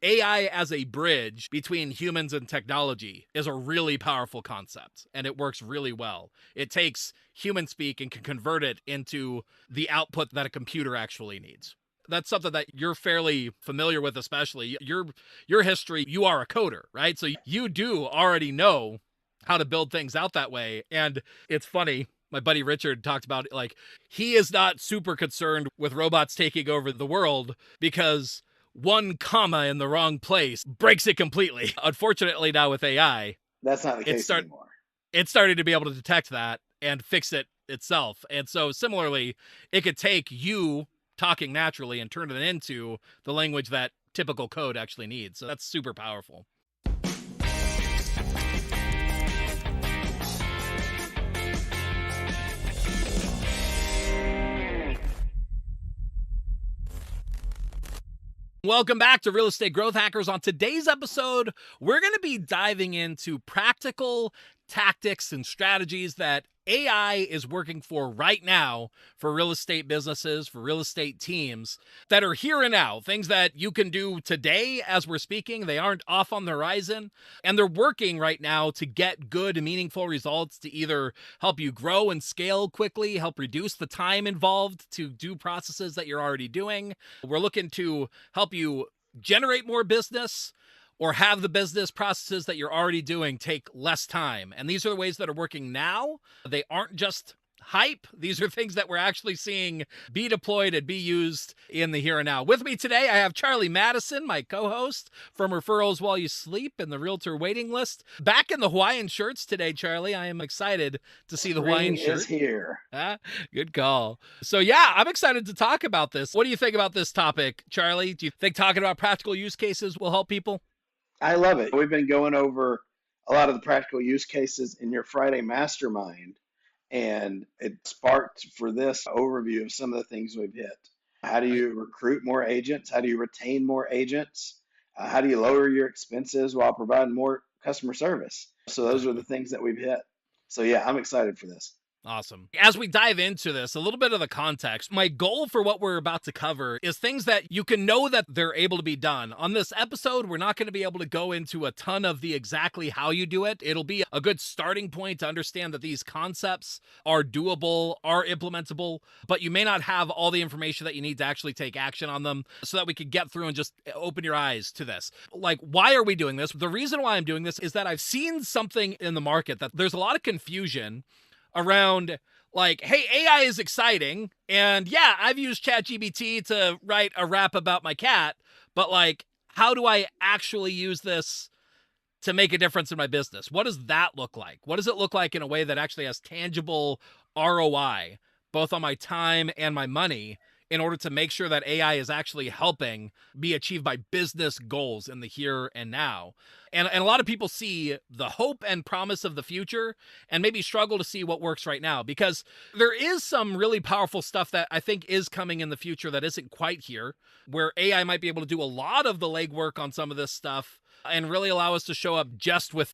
AI as a bridge between humans and technology is a really powerful concept, and it works really well. It takes human speak and can convert it into the output that a computer actually needs. That's something that you're fairly familiar with, especially your history. You are a coder, right? So you do already know how to build things out that way. And it's funny. My buddy Richard talked about it, like he is not super concerned with robots taking over the world because one comma in the wrong place breaks it completely. Unfortunately, now with AI, That's not the case anymore. it's starting to be able to detect that and fix it itself. And so similarly, it could take you talking naturally and turn it into the language that typical code actually needs. So that's super powerful. Welcome back to Real Estate Growth Hackers. On today's episode, we're going to be diving into practical tactics and strategies that AI is working for right now for real estate businesses, for real estate teams that are here and now, things that you can do today as we're speaking. They aren't off on the horizon, and they're working right now to get good and meaningful results to either help you grow and scale quickly, help reduce the time involved to do processes that you're already doing. We're looking to help you generate more business or have the business processes that you're already doing take less time. And these are the ways that are working now. They aren't just hype. These are things that we're actually seeing be deployed and be used in the here and now. With me today, I have Charlie Madison, my co-host from Referrals While You Sleep and the Realtor Waiting List. Back in the Hawaiian shirts today, Charlie. I am excited to see the Hawaiian shirt. Is here. Good call. So yeah, I'm excited to talk about this. What do you think about this topic, Charlie? Do you think talking about practical use cases will help people? I love it. We've been going over a lot of the practical use cases in your Friday mastermind, and it sparked for this overview of some of the things we've hit. How do you recruit more agents? How do you retain more agents? How do you lower your expenses while providing more customer service? So those are the things that we've hit. So yeah, I'm excited for this. Awesome. As we dive into this, a little bit of the context, my goal for what we're about to cover is things that you can know that they're able to be done. On this episode, we're not going to be able to go into a ton of the exactly how you do it. It'll be a good starting point to understand that these concepts are doable, are implementable, but you may not have all the information that you need to actually take action on them so that we could get through and just open your eyes to this. Like, why are we doing this? The reason why I'm doing this is that I've seen something in the market that there's a lot of confusion around, like, hey, AI is exciting, and yeah, I've used ChatGPT to write a rap about my cat, but like, how do I actually use this to make a difference in my business? What does that look like? What does it look like in a way that actually has tangible ROI, both on my time and my money, in order to make sure that AI is actually helping me achieve my business goals in the here and now? And a lot of people see the hope and promise of the future and maybe struggle to see what works right now, because there is some really powerful stuff that I think is coming in the future that isn't quite here, where AI might be able to do a lot of the legwork on some of this stuff and really allow us to show up just with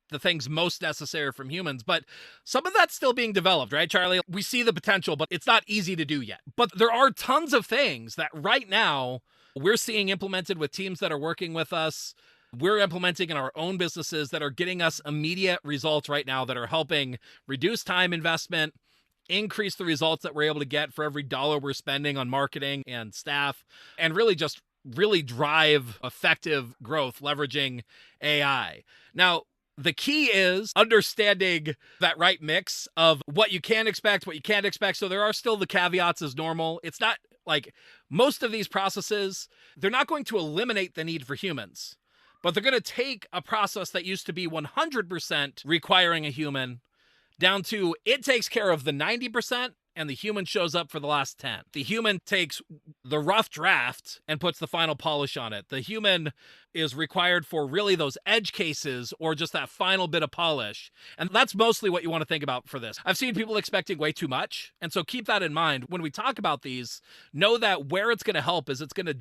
the things most necessary from humans. But some of that's still being developed, right, Charlie? We see the potential, but it's not easy to do yet. But there are tons of things that right now we're seeing implemented with teams that are working with us. We're implementing in our own businesses that are getting us immediate results right now that are helping reduce time investment, increase the results that we're able to get for every dollar we're spending on marketing and staff, and really drive effective growth leveraging AI. Now, the key is understanding that right mix of what you can expect, what you can't expect. So there are still the caveats as normal. It's not like most of these processes, they're not going to eliminate the need for humans, but they're going to take a process that used to be 100% requiring a human down to it takes care of the 90% and the human shows up for the last 10. The human takes the rough draft and puts the final polish on it. The human is required for really those edge cases or just that final bit of polish. And that's mostly what you want to think about for this. I've seen people expecting way too much. And so keep that in mind. When we talk about these, know that where it's going to help is it's going to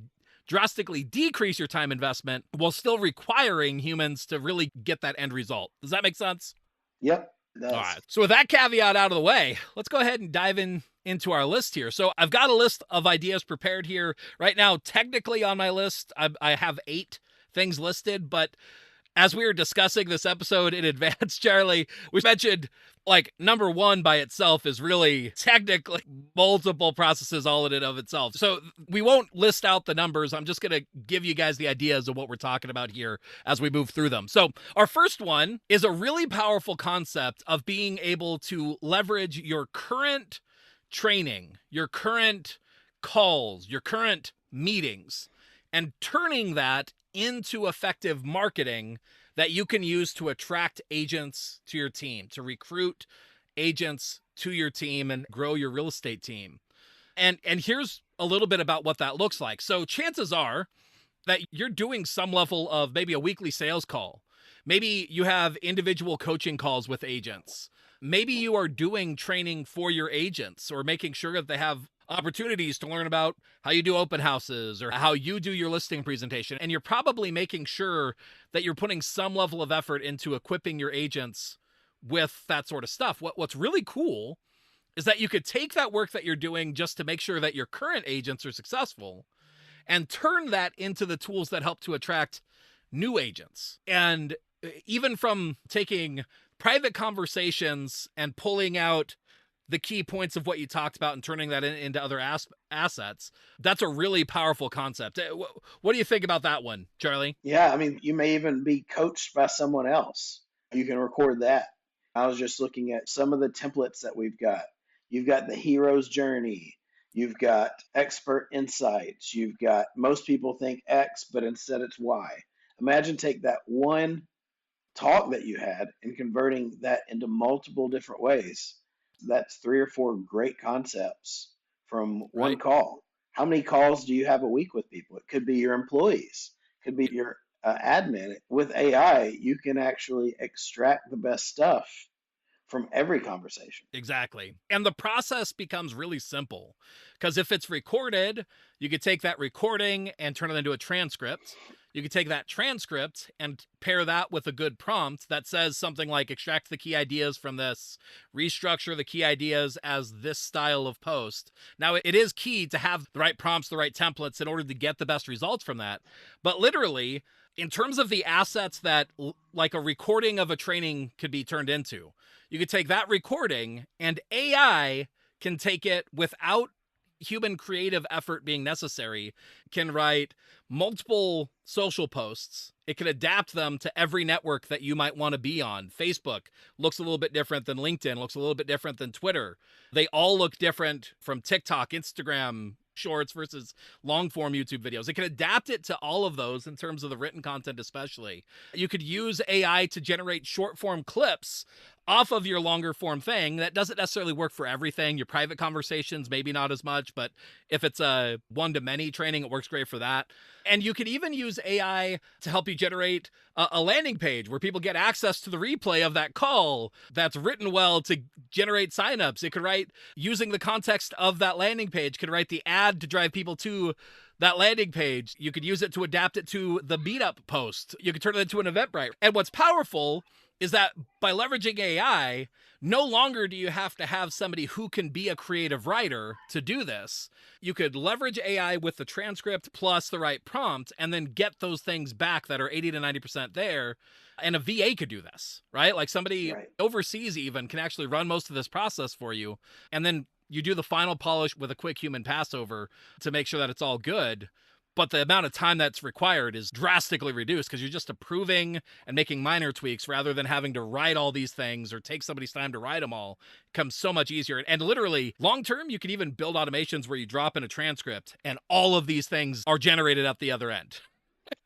drastically decrease your time investment while still requiring humans to really get that end result. Does that make sense? Yep. All right. So with that caveat out of the way, let's go ahead and dive into our list here. So I've got a list of ideas prepared here right now. Technically on my list, I have 8 things listed, but as we were discussing this episode in advance, Charlie, we mentioned like number one by itself is really technically multiple processes all in and of itself. So we won't list out the numbers. I'm just going to give you guys the ideas of what we're talking about here as we move through them. So our first one is a really powerful concept of being able to leverage your current training, your current calls, your current meetings, and turning that into effective marketing that you can use to attract agents to your team, to recruit agents to your team and grow your real estate team. And here's a little bit about what that looks like. So chances are that you're doing some level of maybe a weekly sales call. Maybe you have individual coaching calls with agents. Maybe you are doing training for your agents or making sure that they have opportunities to learn about how you do open houses or how you do your listing presentation. And you're probably making sure that you're putting some level of effort into equipping your agents with that sort of stuff. What's really cool is that you could take that work that you're doing just to make sure that your current agents are successful and turn that into the tools that help to attract new agents. And even from taking private conversations and pulling out the key points of what you talked about and turning that into other assets, that's a really powerful concept. What do you think about that one, Charlie? Yeah, I mean, you may even be coached by someone else. You can record that. I was just looking at some of the templates that we've got. You've got the hero's journey. You've got expert insights. You've got most people think X, but instead it's Y. Imagine take that one talk that you had and converting that into multiple different ways. That's 3 or 4 great concepts from one Right. call. How many calls do you have a week with people? It could be your employees, it could be your admin. With AI, you can actually extract the best stuff from every conversation. Exactly. And the process becomes really simple because if it's recorded, you could take that recording and turn it into a transcript. You could take that transcript and pair that with a good prompt that says something like extract the key ideas from this, restructure the key ideas as this style of post. Now, it is key to have the right prompts, the right templates in order to get the best results from that. But literally, in terms of the assets that like a recording of a training could be turned into, you could take that recording and AI can take it without human creative effort being necessary, can write multiple social posts. It can adapt them to every network that you might want to be on. Facebook looks a little bit different than LinkedIn, looks a little bit different than Twitter. They all look different from TikTok, Instagram, shorts versus long form YouTube videos. It can adapt it to all of those in terms of the written content, especially. You could use AI to generate short form clips off of your longer form thing. That doesn't necessarily work for everything. Your private conversations, maybe not as much, but if it's a one-to-many training, it works great for that. And you could even use AI to help you generate a landing page where people get access to the replay of that call that's written well to generate signups. It could write, using the context of that landing page, could write the ad to drive people to that landing page. You could use it to adapt it to the meetup post. You could turn it into an Eventbrite. And what's powerful is that by leveraging AI, no longer do you have to have somebody who can be a creative writer to do this. You could leverage AI with the transcript plus the right prompt and then get those things back that are 80 to 90% there. And a VA could do this, right? Like somebody overseas even can actually run most of this process for you. And then you do the final polish with a quick human passover to make sure that it's all good. But the amount of time that's required is drastically reduced because you're just approving and making minor tweaks rather than having to write all these things or take somebody's time to write them all. It becomes so much easier. And literally, long term, you can even build automations where you drop in a transcript and all of these things are generated at the other end.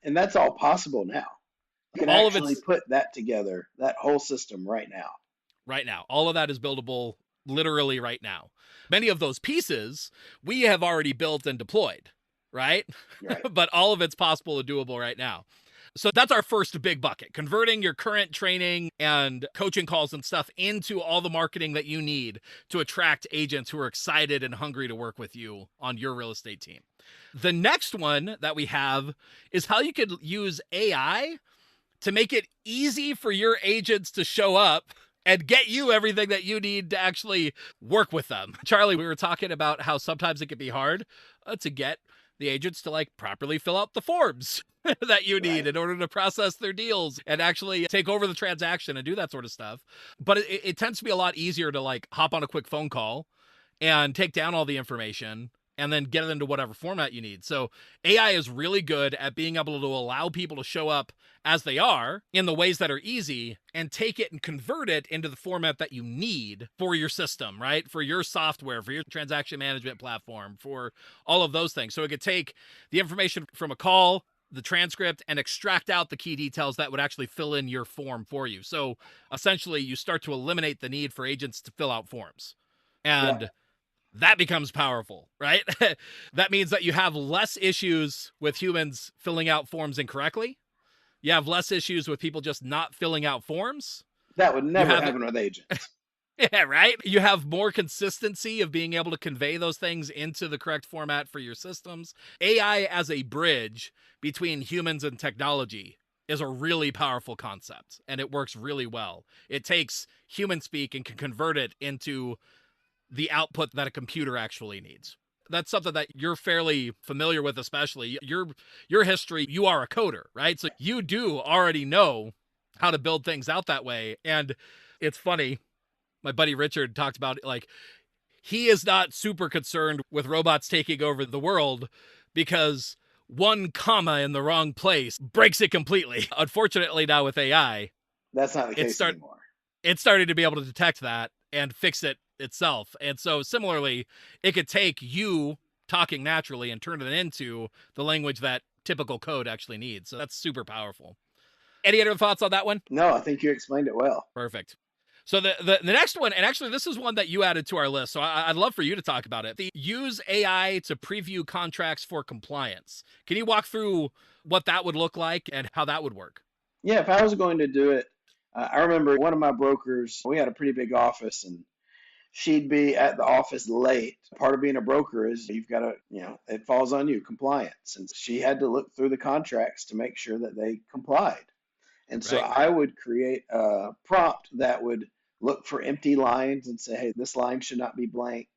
And that's all possible now. You can all actually put that together, that whole system right now. Right now. All of that is buildable literally right now. Many of those pieces we have already built and deployed. Right? But all of it's possible and doable right now. So that's our first big bucket, converting your current training and coaching calls and stuff into all the marketing that you need to attract agents who are excited and hungry to work with you on your real estate team. The next one that we have is how you could use AI to make it easy for your agents to show up and get you everything that you need to actually work with them. Charlie, we were talking about how sometimes it can be hard to get the agents to like properly fill out the forms. that you need Right. in order to process their deals and actually take over the transaction and do that sort of stuff. But it tends to be a lot easier to like hop on a quick phone call and take down all the information and then get it into whatever format you need. So AI is really good at being able to allow people to show up as they are in the ways that are easy and take it and convert it into the format that you need for your system, right? For your software, for your transaction management platform, for all of those things. So it could take the information from a call, the transcript, and extract out the key details that would actually fill in your form for you. So essentially, you start to eliminate the need for agents to fill out forms. Yeah. And that becomes powerful, right? That means that you have less issues with humans filling out forms incorrectly. You have less issues with people just not filling out forms. That would You never have, happen with agents. yeah, right? You have more consistency of being able to convey those things into the correct format for your systems. AI as a bridge between humans and technology is a really powerful concept, and it works really well. It takes human speak and can convert it into the output that a computer actually needs. That's something that you're fairly familiar with, especially your history. You are a coder, right? So you do already know how to build things out that way. And it's funny, my buddy Richard talked about like he is not super concerned with robots taking over the world because one comma in the wrong place breaks it completely. Unfortunately, now with AI, That's not the it case start anymore. it started to be able to detect that and fix it itself. And so similarly, it could take you talking naturally and turn it into the language that typical code actually needs. So that's super powerful. Any other thoughts on that one? No, I think you explained it well. Perfect. So the next one, and actually this is one that you added to our list, so I'd love for you to talk about it. The use AI to preview contracts for compliance. Can you walk through what that would look like and how that would work? Yeah, if I was going to do it, I remember one of my brokers, we had a pretty big office, and she'd be at the office late. Part of being a broker is you've got to, it falls on you, compliance. And she had to look through the contracts to make sure that they complied. And so Right. I would create a prompt that would look for empty lines and say, hey, this line should not be blank.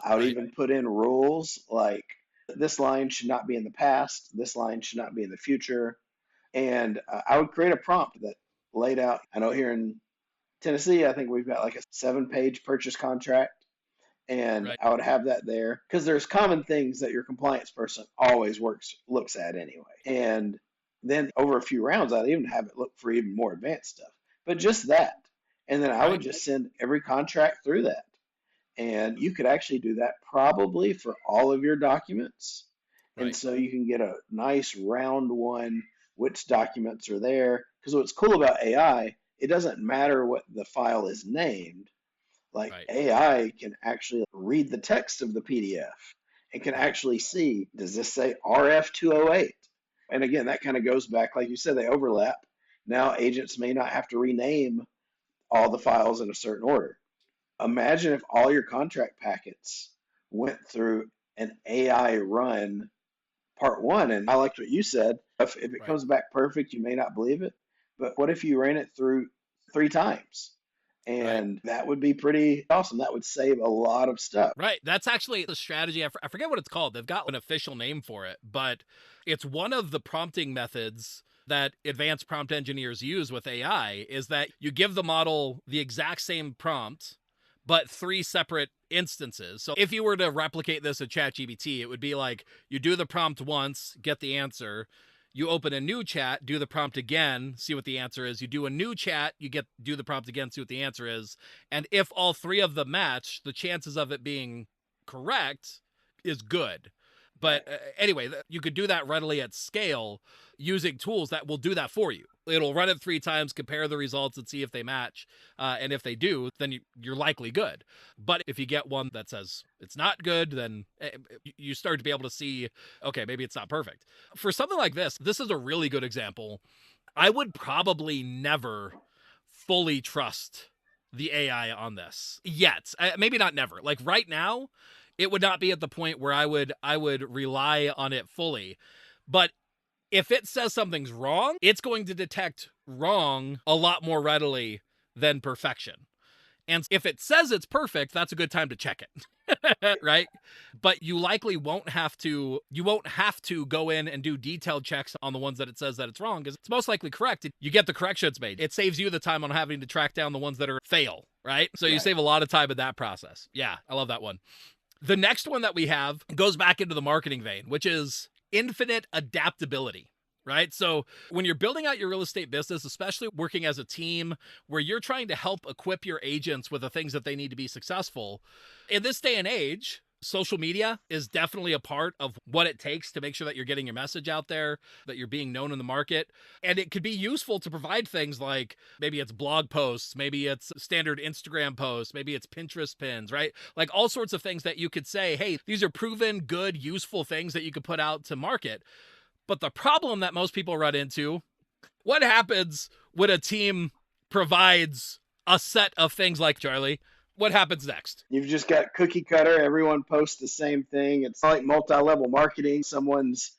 I would Right. even put in rules like this line should not be in the past, this line should not be in the future. And I would create a prompt that laid out. I know here in Tennessee, I think we've got like a 7-page purchase contract, and Right. I would have that there because there's common things that your compliance person always looks at anyway. And then over a few rounds, I'd even have it look for even more advanced stuff, but just that. And then I would Right. just send every contract through that. And you could actually do that probably for all of your documents. And Right. so you can get a nice round one, which documents are there. Because what's cool about AI, it doesn't matter what the file is named. Like Right. AI can actually read the text of the PDF and can Right. actually see, does this say RF208? And again, that kind of goes back, like you said, they overlap. Now agents may not have to rename all the files in a certain order. Imagine if all your contract packets went through an AI run part one. And I liked what you said. If it Right. comes back perfect, you may not believe it. But what if you ran it through 3 times? Right. And that would be pretty awesome. That would save a lot of stuff. Right. That's actually the strategy. I forget what it's called. They've got an official name for it, but it's one of the prompting methods that advanced prompt engineers use with AI is that you give the model the exact same prompt, but 3 separate instances. So if you were to replicate this in ChatGPT, it would be like you do the prompt once, get the answer. You open a new chat, do the prompt again, see what the answer is. You do a new chat, do the prompt again, see what the answer is. And if all 3 of them match, the chances of it being correct is good. But anyway, you could do that readily at scale using tools that will do that for you. It'll run it 3 times, compare the results, and see if they match. And if they do, then you're likely good. But if you get one that says it's not good, then you start to be able to see, okay, maybe it's not perfect. For something like this is a really good example. I would probably never fully trust the AI on this yet. Maybe not never. Like right now, it would not be at the point where I would rely on it fully. But if it says something's wrong, it's going to detect wrong a lot more readily than perfection. And if it says it's perfect, that's a good time to check it. Right? But you likely won't have to go in and do detailed checks on the ones that it says that it's wrong, because it's most likely correct. You get the corrections made. It saves you the time on having to track down the ones that are fail, right? So you save a lot of time in that process. Yeah, I love that one. The next one that we have goes back into the marketing vein, which is infinite adaptability. Right? So when you're building out your real estate business, especially working as a team where you're trying to help equip your agents with the things that they need to be successful, in this day and age, social media is definitely a part of what it takes to make sure that you're getting your message out there, that you're being known in the market. And it could be useful to provide things like maybe it's blog posts, maybe it's standard Instagram posts, maybe it's Pinterest pins, right? Like all sorts of things that you could say, hey, these are proven good, useful things that you could put out to market. But the problem that most people run into, what happens when a team provides a set of things like Charlie? What happens next? You've just got cookie cutter. Everyone posts the same thing. It's like multi-level marketing. Someone's,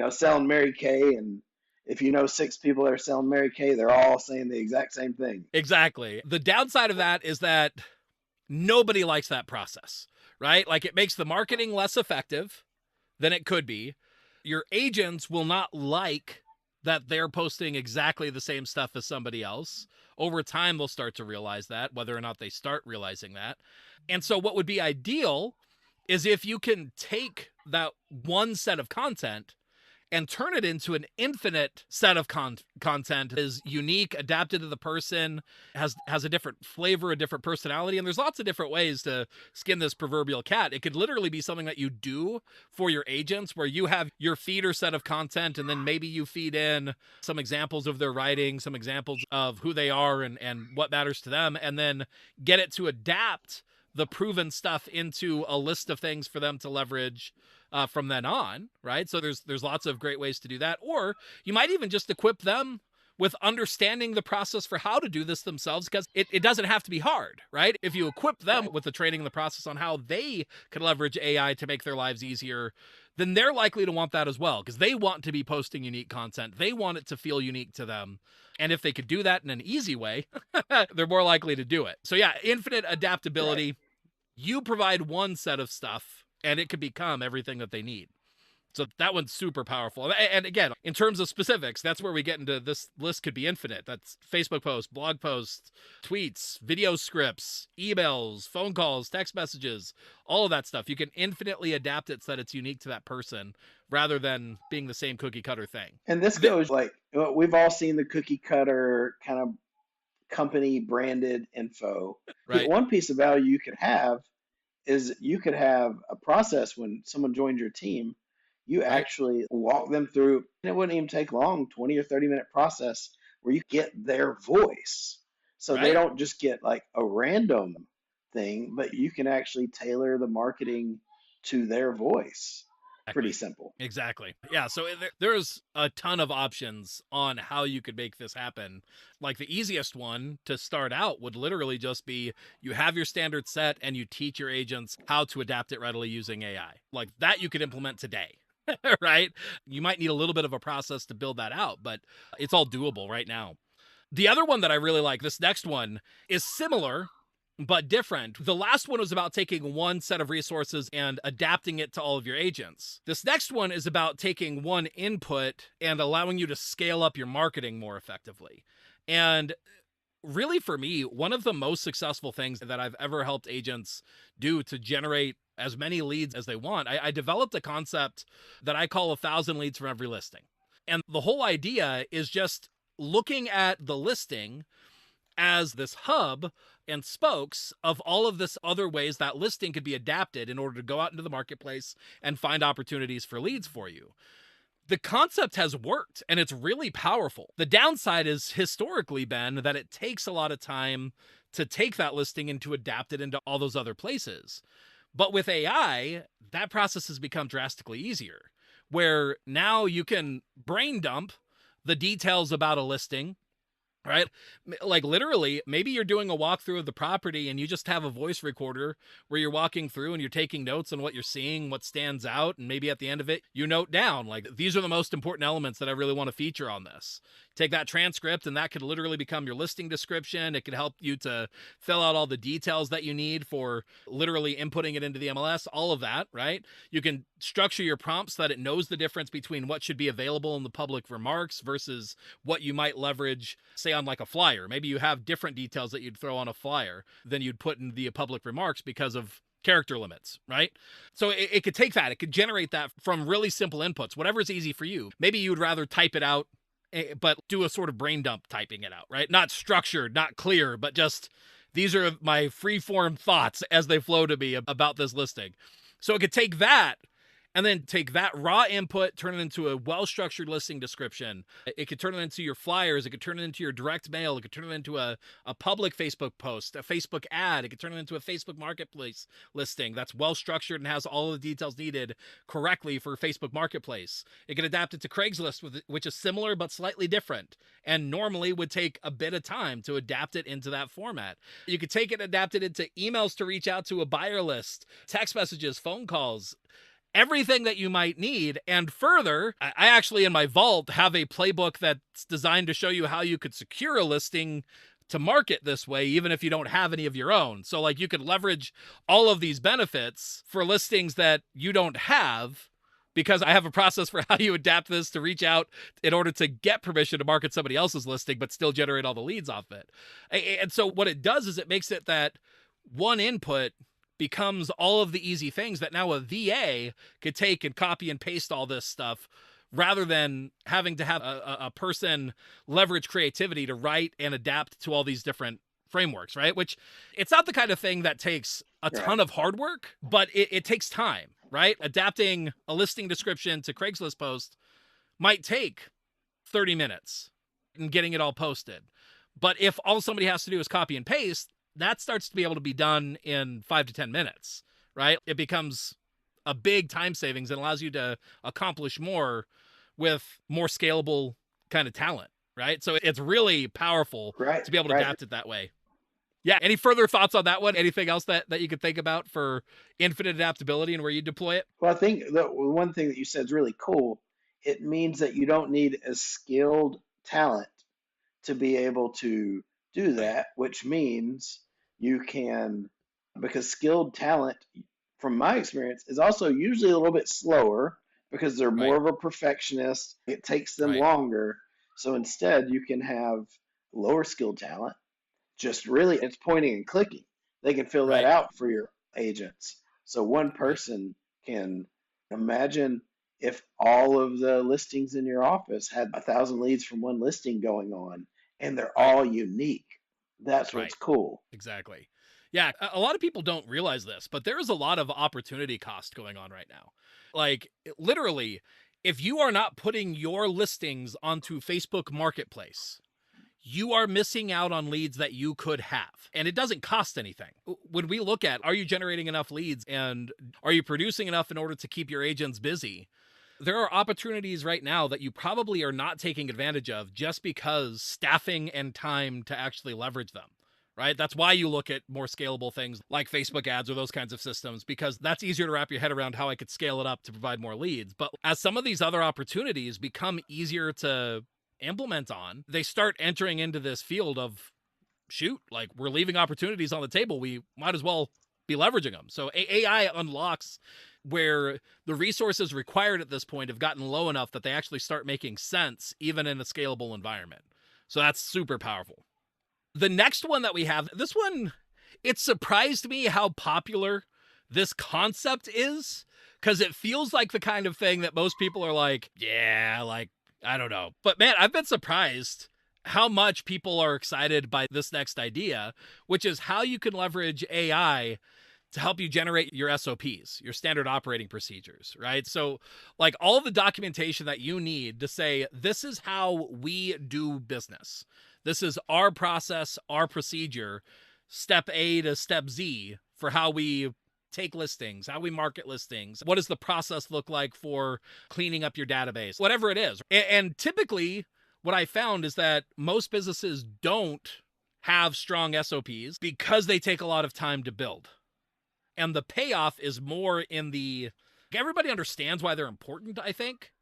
selling Mary Kay, and if you know 6 people that are selling Mary Kay, they're all saying the exact same thing. Exactly. The downside of that is that nobody likes that process, right? Like it makes the marketing less effective than it could be. Your agents will not like that they're posting exactly the same stuff as somebody else. Over time, they'll start to realize that, whether or not they start realizing that. And so what would be ideal is if you can take that one set of content and turn it into an infinite set of content that is unique, adapted to the person, has a different flavor, a different personality. And there's lots of different ways to skin this proverbial cat. It could literally be something that you do for your agents where you have your feeder set of content, and then maybe you feed in some examples of their writing, some examples of who they are and what matters to them, and then get it to adapt the proven stuff into a list of things for them to leverage from then on, right? So there's lots of great ways to do that. Or you might even just equip them with understanding the process for how to do this themselves, because it doesn't have to be hard, right? If you equip them with the training and the process on how they can leverage AI to make their lives easier, then they're likely to want that as well, because they want to be posting unique content. They want it to feel unique to them. And if they could do that in an easy way, they're more likely to do it. So yeah, infinite adaptability. Right. You provide one set of stuff, and it could become everything that they need. So that one's super powerful. And again, in terms of specifics, that's where we get into this list could be infinite. That's Facebook posts, blog posts, tweets, video scripts, emails, phone calls, text messages, all of that stuff. You can infinitely adapt it so that it's unique to that person rather than being the same cookie cutter thing. And this goes like, we've all seen the cookie cutter kind of company branded info. Right. One piece of value you could have is you could have a process when someone joins your team. You actually walk them through, and it wouldn't even take long, 20 or 30-minute process where you get their voice. So they don't just get like a random thing, but you can actually tailor the marketing to their voice. Pretty simple. Exactly. Yeah. So there's a ton of options on how you could make this happen. Like the easiest one to start out would literally just be you have your standard set and you teach your agents how to adapt it readily using AI. Like that you could implement today. Right? You might need a little bit of a process to build that out, but it's all doable right now. The other one that I really like, this next one, is similar but different. The last one was about taking one set of resources and adapting it to all of your agents. This next one is about taking one input and allowing you to scale up your marketing more effectively. And really, for me, one of the most successful things that I've ever helped agents do to generate as many leads as they want, I developed a concept that I call 1,000 leads from every listing. And the whole idea is just looking at the listing as this hub and spokes of all of this other ways that listing could be adapted in order to go out into the marketplace and find opportunities for leads for you. The concept has worked and it's really powerful. The downside is historically been that it takes a lot of time to take that listing and to adapt it into all those other places. But with AI, that process has become drastically easier, where now you can brain dump the details about a listing, right? Like literally, maybe you're doing a walkthrough of the property and you just have a voice recorder where you're walking through and you're taking notes on what you're seeing, what stands out, and maybe at the end of it, you note down like these are the most important elements that I really want to feature on this. Take that transcript and that could literally become your listing description. It could help you to fill out all the details that you need for literally inputting it into the MLS, all of that, right? You can structure your prompts so that it knows the difference between what should be available in the public remarks versus what you might leverage, say, on like a flyer. Maybe you have different details that you'd throw on a flyer than you'd put in the public remarks because of character limits, right? So it could take that. It could generate that from really simple inputs, whatever's easy for you. Maybe you would rather type it out, but do a sort of brain dump typing it out, right? Not structured, not clear, but just these are my free-form thoughts as they flow to me about this listing. So it could take that and then take that raw input, turn it into a well-structured listing description. It could turn it into your flyers. It could turn it into your direct mail. It could turn it into a public Facebook post, a Facebook ad. It could turn it into a Facebook Marketplace listing that's well-structured and has all the details needed correctly for Facebook Marketplace. It could adapt it to Craigslist, which is similar but slightly different, and normally would take a bit of time to adapt it into that format. You could take it, adapt it into emails to reach out to a buyer list, text messages, phone calls, everything that you might need. And further, I actually in my vault have a playbook that's designed to show you how you could secure a listing to market this way, even if you don't have any of your own. So like you could leverage all of these benefits for listings that you don't have, because I have a process for how you adapt this to reach out in order to get permission to market somebody else's listing, but still generate all the leads off it. And so what it does is it makes it that one input becomes all of the easy things that now a VA could take and copy and paste all this stuff, rather than having to have a person leverage creativity to write and adapt to all these different frameworks, right? Which it's not the kind of thing that takes a ton of hard work, but it takes time, right? Adapting a listing description to Craigslist post might take 30 minutes and getting it all posted. But if all somebody has to do is copy and paste, that starts to be able to be done in 5 to 10 minutes, right? It becomes a big time savings and allows you to accomplish more with more scalable kind of talent, right? So it's really powerful to be able to adapt it that way. Yeah. Any further thoughts on that one? Anything else that you could think about for infinite adaptability and where you deploy it? Well, I think the one thing that you said is really cool. It means that you don't need a skilled talent to be able to do that, which means you can, because skilled talent, from my experience, is also usually a little bit slower because they're more of a perfectionist. It takes them longer. So instead, you can have lower skilled talent. Just really, it's pointing and clicking. They can fill that out for your agents. So one person can imagine if all of the listings in your office had 1,000 leads from one listing going on, and they're all unique. That's what's cool. Exactly. Yeah, a lot of people don't realize this, but there is a lot of opportunity cost going on right now. Like literally, if you are not putting your listings onto Facebook Marketplace, you are missing out on leads that you could have. And it doesn't cost anything. When we look at, are you generating enough leads and are you producing enough in order to keep your agents busy? There are opportunities right now that you probably are not taking advantage of just because staffing and time to actually leverage them, right? That's why you look at more scalable things like Facebook ads or those kinds of systems, because that's easier to wrap your head around how I could scale it up to provide more leads. But as some of these other opportunities become easier to implement on, they start entering into this field of, shoot, like we're leaving opportunities on the table. We might as well be leveraging them. So AI unlocks where the resources required at this point have gotten low enough that they actually start making sense even in a scalable environment. So that's super powerful. The next one that we have, this one, it surprised me how popular this concept is, because it feels like the kind of thing that most people are like, yeah, like, I don't know. But man, I've been surprised how much people are excited by this next idea, which is how you can leverage AI to help you generate your SOPs, your standard operating procedures, right? So like all of the documentation that you need to say, this is how we do business. This is our process, our procedure, step A to step Z for how we take listings, how we market listings. What does the process look like for cleaning up your database? Whatever it is. And typically what I found is that most businesses don't have strong SOPs because they take a lot of time to build. And the payoff is more in the, everybody understands why they're important, I think,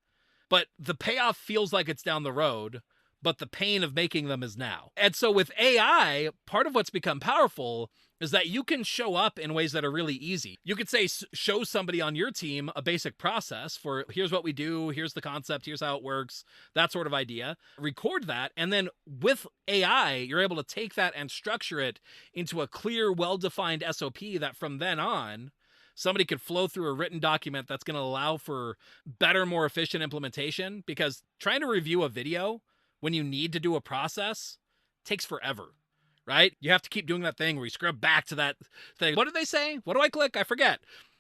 but the payoff feels like it's down the road, but the pain of making them is now. And so with AI, part of what's become powerful is that you can show up in ways that are really easy. You could say, show somebody on your team a basic process for here's what we do, here's the concept, here's how it works, that sort of idea. Record that. And then with AI, you're able to take that and structure it into a clear, well-defined SOP that from then on, somebody could flow through a written document that's going to allow for better, more efficient implementation. Because trying to review a video when you need to do a process takes forever, right? You have to keep doing that thing where you scrub back to that thing. What did they say? What do I click? I forget.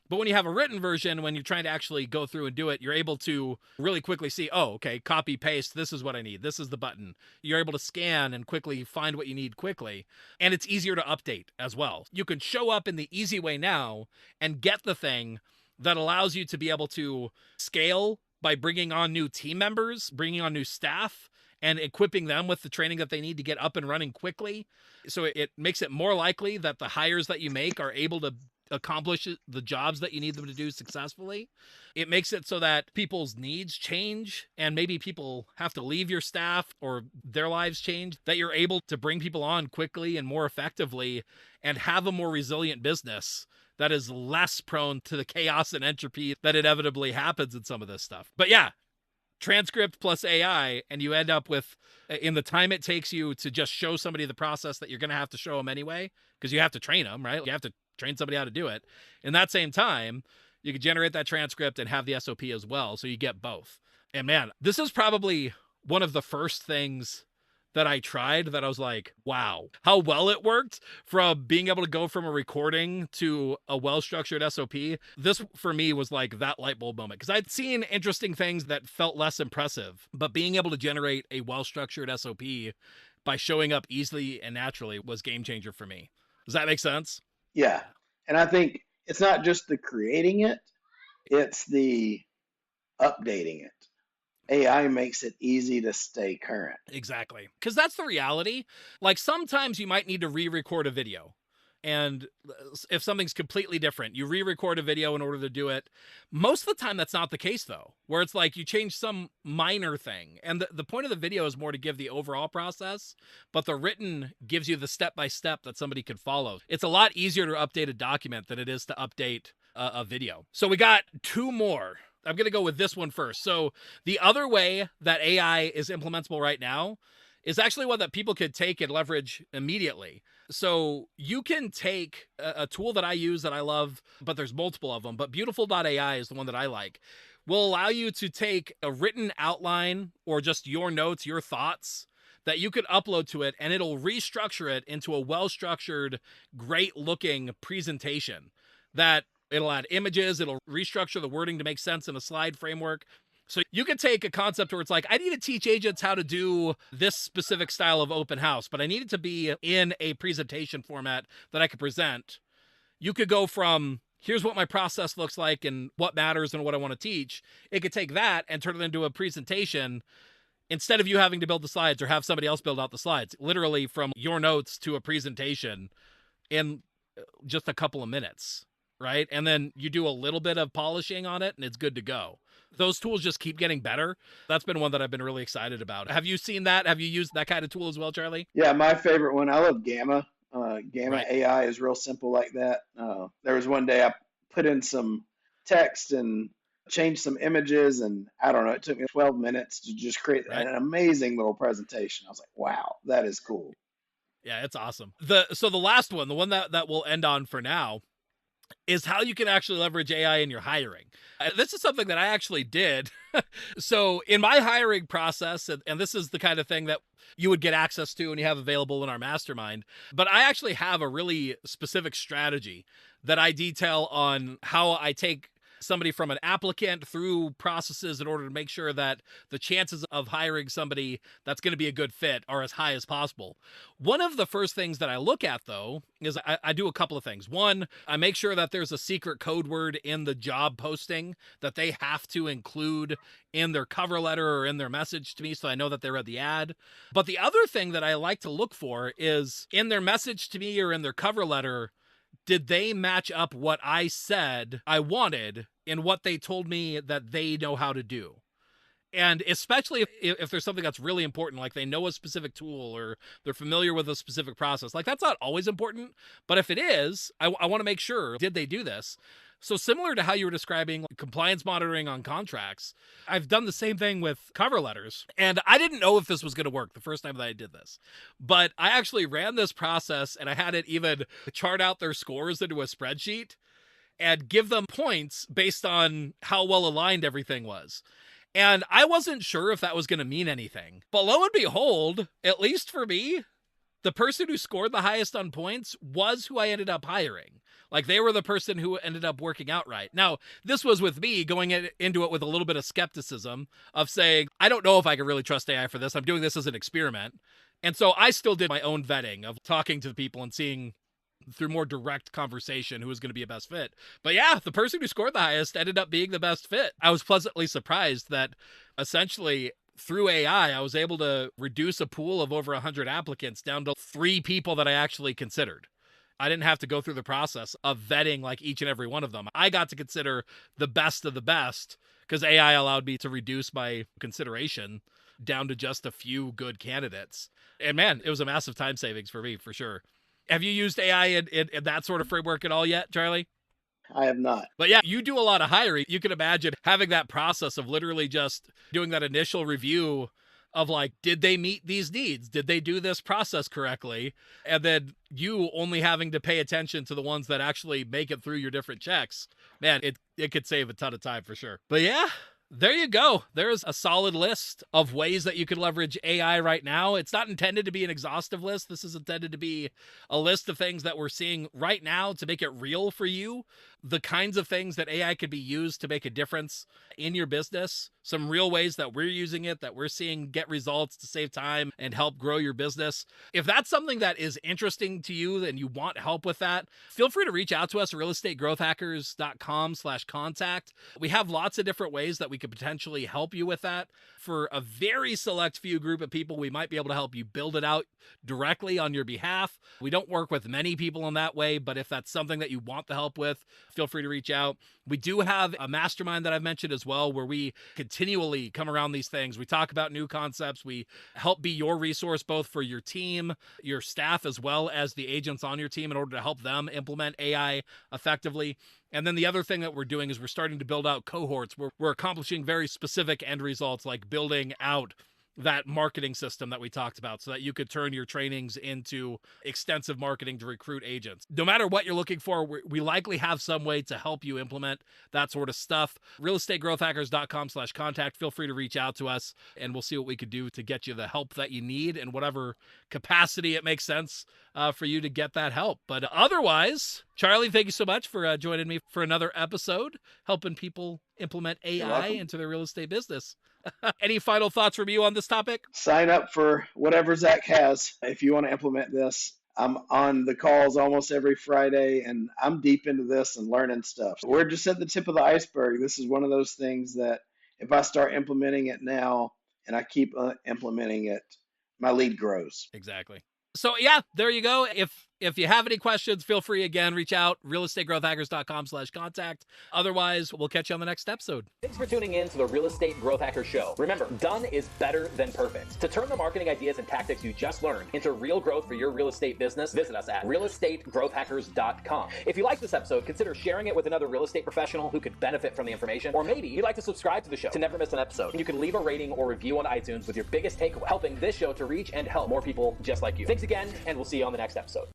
But when you have a written version, when you're trying to actually go through and do it, you're able to really quickly see, oh, okay, copy, paste, this is what I need. This is the button. You're able to scan and quickly find what you need quickly. And it's easier to update as well. You can show up in the easy way now and get the thing that allows you to be able to scale by bringing on new team members, bringing on new staff, and equipping them with the training that they need to get up and running quickly. So it makes it more likely that the hires that you make are able to accomplish the jobs that you need them to do successfully. It makes it so that people's needs change, and maybe people have to leave your staff or their lives change, that you're able to bring people on quickly and more effectively and have a more resilient business that is less prone to the chaos and entropy that inevitably happens in some of this stuff. But yeah, transcript plus AI, and you end up with, in the time it takes you to just show somebody the process that you're going to have to show them anyway, because you have to train them, right? You have to train somebody how to do it. In that same time, you can generate that transcript and have the SOP as well. So you get both. And man, this is probably one of the first things that I tried that I was like, wow, how well it worked, from being able to go from a recording to a well-structured SOP. This for me was like that light bulb moment, because I'd seen interesting things that felt less impressive, but being able to generate a well-structured SOP by showing up easily and naturally was game changer for me. Does that make sense? Yeah. And I think it's not just the creating it, it's the updating it. AI makes it easy to stay current. Exactly. Because that's the reality. Like sometimes you might need to re-record a video. And if something's completely different, you re-record a video in order to do it. Most of the time, that's not the case, though, where it's like you change some minor thing. And the point of the video is more to give the overall process, but the written gives you the step-by-step that somebody could follow. It's a lot easier to update a document than it is to update a video. So we got two more. I'm going to go with this one first. So the other way that AI is implementable right now is actually one that people could take and leverage immediately. So you can take a tool that I use that I love, but there's multiple of them, but Beautiful.ai is the one that I like. Will allow you to take a written outline or just your notes, your thoughts that you could upload to it, and it'll restructure it into a well-structured, great-looking presentation that it'll add images, it'll restructure the wording to make sense in a slide framework. So you could take a concept where it's like, I need to teach agents how to do this specific style of open house, but I need it to be in a presentation format that I could present. You could go from, here's what my process looks like and what matters and what I want to teach. It could take that and turn it into a presentation instead of you having to build the slides or have somebody else build out the slides, literally from your notes to a presentation in just a couple of minutes, right? And then you do a little bit of polishing on it and it's good to go. Those tools just keep getting better. That's been one that I've been really excited about. Have you seen that? Have you used that kind of tool as well, Charlie? Yeah, my favorite one, I love Gamma. Gamma Right. AI is real simple like that. There was one day I put in some text and changed some images, and I don't know, it took me 12 minutes to just create Right. an amazing little presentation. I was like, wow, that is cool. Yeah, it's awesome. So the last one, the one that we'll end on for now, is how you can actually leverage AI in your hiring. This is something that I actually did. So in my hiring process, and this is the kind of thing that you would get access to and you have available in our mastermind, but I actually have a really specific strategy that I detail on how I take somebody from an applicant through processes in order to make sure that the chances of hiring somebody that's going to be a good fit are as high as possible. One of the first things that I look at, though, is I do a couple of things. One, I make sure that there's a secret code word in the job posting that they have to include in their cover letter or in their message to me, so I know that they read the ad. But the other thing that I like to look for is in their message to me or in their cover letter, did they match up what I said I wanted in what they told me that they know how to do? And especially if there's something that's really important, like they know a specific tool or they're familiar with a specific process, like that's not always important. But if it is, I want to make sure, did they do this? So similar to how you were describing compliance monitoring on contracts, I've done the same thing with cover letters. And I didn't know if this was going to work the first time that I did this. But I actually ran this process and I had it even chart out their scores into a spreadsheet and give them points based on how well aligned everything was. And I wasn't sure if that was going to mean anything. But lo and behold, at least for me, the person who scored the highest on points was who I ended up hiring. Like they were the person who ended up working out right. Now, this was with me going into it with a little bit of skepticism of saying, I don't know if I can really trust AI for this. I'm doing this as an experiment. And so I still did my own vetting of talking to the people and seeing through more direct conversation who was going to be a best fit. But yeah, the person who scored the highest ended up being the best fit. I was pleasantly surprised that essentially through AI, I was able to reduce a pool of over 100 applicants down to 3 people that I actually considered. I didn't have to go through the process of vetting like each and every one of them. I got to consider the best of the best because AI allowed me to reduce my consideration down to just a few good candidates. And man, it was a massive time savings for me, for sure. Have you used AI in that sort of framework at all yet, Charlie? I have not. But yeah, you do a lot of hiring. You can imagine having that process of literally just doing that initial review of like, did they meet these needs? Did they do this process correctly? And then you only having to pay attention to the ones that actually make it through your different checks. Man, it could save a ton of time for sure. But yeah, there you go. There's a solid list of ways that you can leverage AI right now. It's not intended to be an exhaustive list. This is intended to be a list of things that we're seeing right now to make it real for you. The kinds of things that AI could be used to make a difference in your business. Some real ways that we're using it, that we're seeing get results to save time and help grow your business. If that's something that is interesting to you and you want help with that, feel free to reach out to us at realestategrowthhackers.com/contact. We have lots of different ways that we could potentially help you with that. For a very select few group of people, we might be able to help you build it out directly on your behalf. We don't work with many people in that way, but if that's something that you want the help with, feel free to reach out. We do have a mastermind that I've mentioned as well, where we continually come around these things. We talk about new concepts. We help be your resource, both for your team, your staff, as well as the agents on your team in order to help them implement AI effectively. And then the other thing that we're doing is we're starting to build out cohorts where we're accomplishing very specific end results, like building out that marketing system that we talked about so that you could turn your trainings into extensive marketing to recruit agents. No matter what you're looking for, we likely have some way to help you implement that sort of stuff. realestategrowthhackers.com/contact. Feel free to reach out to us and we'll see what we could do to get you the help that you need in whatever capacity it makes sense for you to get that help. But otherwise, Charlie, thank you so much for joining me for another episode, helping people implement AI into their real estate business. Any final thoughts from you on this topic? Sign up for whatever Zach has if you want to implement this. I'm on the calls almost every Friday, and I'm deep into this and learning stuff. We're just at the tip of the iceberg. This is one of those things that if I start implementing it now and I keep implementing it, my lead grows. Exactly. So yeah, there you go. If you have any questions, feel free again, reach out, realestategrowthhackers.com/contact. Otherwise, we'll catch you on the next episode. Thanks for tuning in to the Real Estate Growth Hacker Show. Remember, done is better than perfect. To turn the marketing ideas and tactics you just learned into real growth for your real estate business, visit us at realestategrowthhackers.com. If you like this episode, consider sharing it with another real estate professional who could benefit from the information, or maybe you'd like to subscribe to the show to never miss an episode. You can leave a rating or review on iTunes with your biggest takeaway, helping this show to reach and help more people just like you. Thanks again, and we'll see you on the next episode.